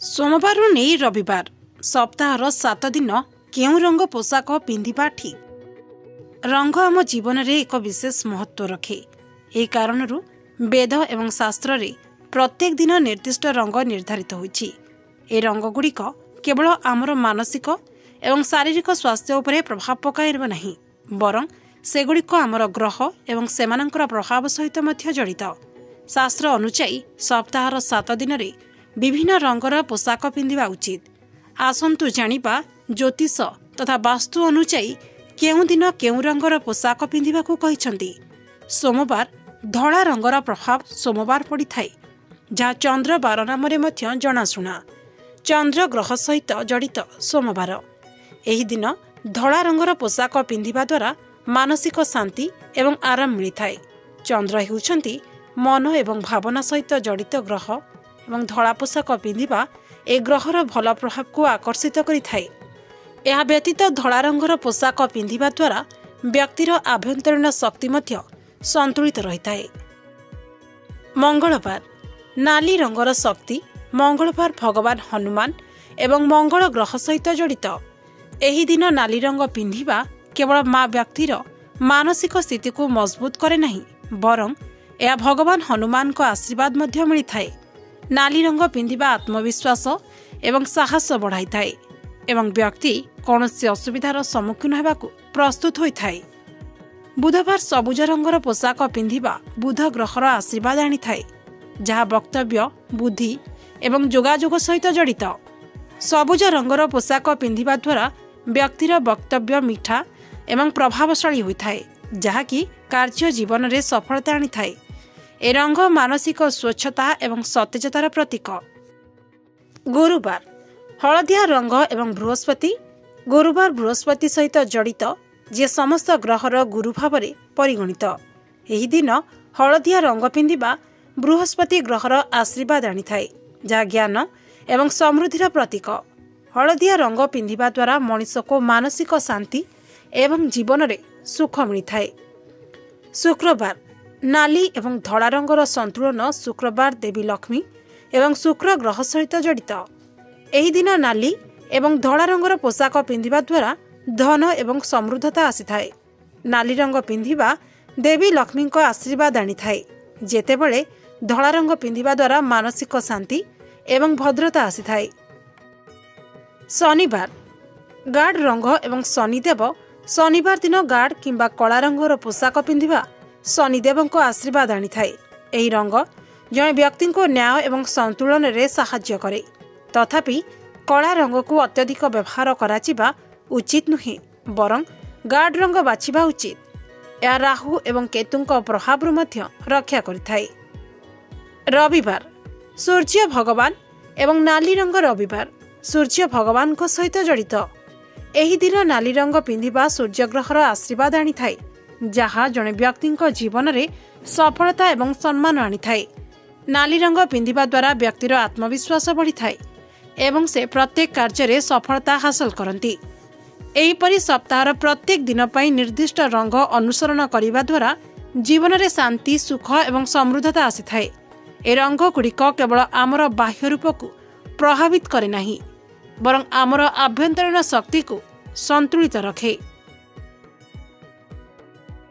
सोमवार नहीं रविवार सप्ताहर 7 दिन केउ रंग पोशाक पिंधिबा ठीक। रंग आम जीवन रे एक विशेष महत्व रखे। ए कारणरू वेद एवं शास्त्र रे प्रत्येक दिन निर्दिष्ट रंग निर्धारित होइछि। ए रंग गुड़िक केवल आमर मानसिक एवं शारीरिक स्वास्थ्य उपरे प्रभाव पकाइब नहीं, बरं सेगुड़िक आमर ग्रह एवं सेमानंकर प्रभाव सहित मध्य जड़ित। शास्त्र अनुसायी सप्ताहर 7 दिन रे विभिन्न रंगर पोशाक पिंधिबा उचित। आसंतु जानिबा ज्योतिष तथा वास्तु अनुसायी केउ दिन केउ रंगर पोशाक पिंधिबाकू कहिसंती। सोमवार धड़ा रंगर प्रभाव सोमवार पड़ी थाए, जहाँ चंद्र बार नाम जनाशुना। चंद्र ग्रह सहित जड़ित सोमवार। एही दिन धड़ा रंगर पोशाक पिंधिबा द्वारा मानसिक शांति एवं आराम मिलिथाए। चंद्र हेउछंती मन एवं भावना सहित जड़ित ग्रह एवं धड़ा पोशाक पिंधिबा ए ग्रहर भल प्रभाव को आकर्षित करिथाए। एहा व्यतीत धड़ा रंगर पोशाक पिंधिबा द्वारा व्यक्तिर आभ्यंतरीण शक्ति मध्य संतुलित रहिथाए। मंगलवार नाली रंगर शक्ति मंगलवार भगवान हनुमान एवं मंगल ग्रह सहित जड़ित। एही दिन नाली रंग पिंधिबा केवल व्यक्तिर मानसिक स्थिति को मजबूत करे नहीं, बरं यह भगवान हनुमान को आशीर्वाद मध्य मिलिथाए। नाली रंग पिंधिबा आत्मविश्वास एवं साहस बढ़ाई थाए एवं व्यक्ति कौनसी असुविधार सम्मुखीन हेबाकू प्रस्तुत होइथाए। बुधवार सबुज रंगर पोशाक पिंधिबा बुध ग्रहर आशीर्वाद आनी थाए, जहाँ वक्तव्य बुद्धि एवं जोगाजोग सहित जड़ित। सबुज रंगर पोशाक पिंधिबा द्वारा व्यक्तिर वक्तव्य मीठा एवं प्रभावशाली होइथाए, जहाँकि कार्य जीवन में सफलता आनी थाए। ए रंग मानसिक स्वच्छता एवं सतेजतार प्रतीक। गुरुवार हलदिया रंग एवं बृहस्पति। गुरुवार बृहस्पति सहित जड़ित, जे समस्त ग्रहर गुरु भाव में परिगणित। एही दिन हलदिया रंग पिंधिबा बृहस्पति ग्रहर आशीर्वाद आनी थाए, जहाँ ज्ञान एवं समृद्धिर प्रतीक। हलदिया रंग पिंधिबा द्वारा मनुष्य को मानसिक शांति एवं जीवन में सुख मिलिथाए। शुक्रवार नाली एवं धड़ा रंगर संतुलन। शुक्रवार देवी लक्ष्मी एवं शुक्र ग्रह सहित जड़ित। एही दिन नाली एवं धड़ा रंगर पोशाक पिंधिबा द्वारा धन एवं समृद्धता आसीथाए। नाली रंग पिंधिबा देवी लक्ष्मी को आशीर्वाद आनी थाए, जेतेबेले धड़ा रंग पिंधिबा द्वारा मानसिक शांति एवं भद्रता आसीथाए। शनिवार गाढ़ रंग एवं शनिदेव। शनिवार दिन गाढ़ किंबा कला रंगर पोशाक पिंधिबा शनिदेव को आशीर्वाद आनी थाए। एही रंग जने व्यक्ति को न्याय एवं संतुलन रे साहाय्य करे, तथापि कला रंग को अत्यधिक व्यवहार कराचिबा उचित नुहे, बरं गाढ़ रंग बाछिबा उचित। या राहु एवं केतुंक प्रभाव मध्य रक्षा करिथाए। रविवार सूर्य भगवान एवं नाली रंग। रविवार सूर्य भगवान को सहित जड़ित। एही दिन नाली रंग पिंधिबा सूर्य ग्रहर आशीर्वाद आनी थाए, जहाँ जने व्यक्ति जीवन में सफलता एवं सम्मान आनी थाए। नाली रंग पिंधिबा द्वारा व्यक्तिर आत्मविश्वास बढ़ी थाए एवं से प्रत्येक कार्य में सफलता हासिल करती। एहीपरि सप्ताहर प्रत्येक दिन पर निर्दिष्ट रंग अनुसरण करने द्वारा जीवन में शांति सुख एवं समृद्धता आसी थाए। ए रंग गुड़िक केवल आमर बाह्य रूप को प्रभावित करे नहीं, बरं आमर आभ्यंतरीण शक्ति को संतुलित रखे।